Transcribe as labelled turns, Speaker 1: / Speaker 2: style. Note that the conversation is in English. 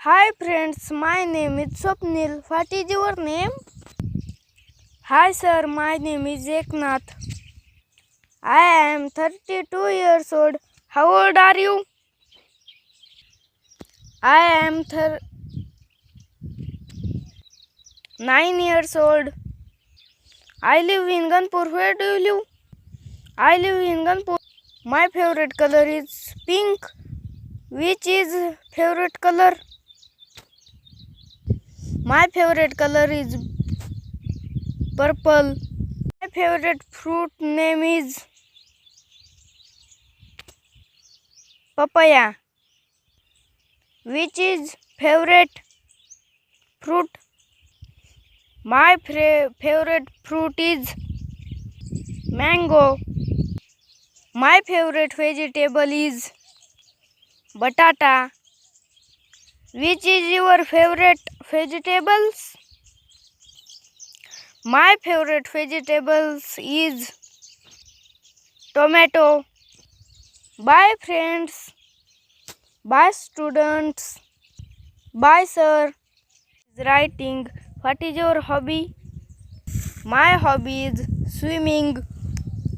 Speaker 1: Hi friends, my name is Swapnil. What is your name? Hi sir, my name is Eknath. I am 32 years old. How old are you? I am 9 years old. I live in Ganpur. Where do you live? I live in Ganpur. My favorite color is pink. Which is favorite color? My favorite color is purple. My favorite fruit name is papaya. Which is favorite fruit? My favorite fruit is mango. My favorite vegetable is batata. Which is your favorite vegetables? My favorite vegetables is tomato. Bye friends. Bye students. Bye sir. Writing. What is your hobby? My hobby is swimming.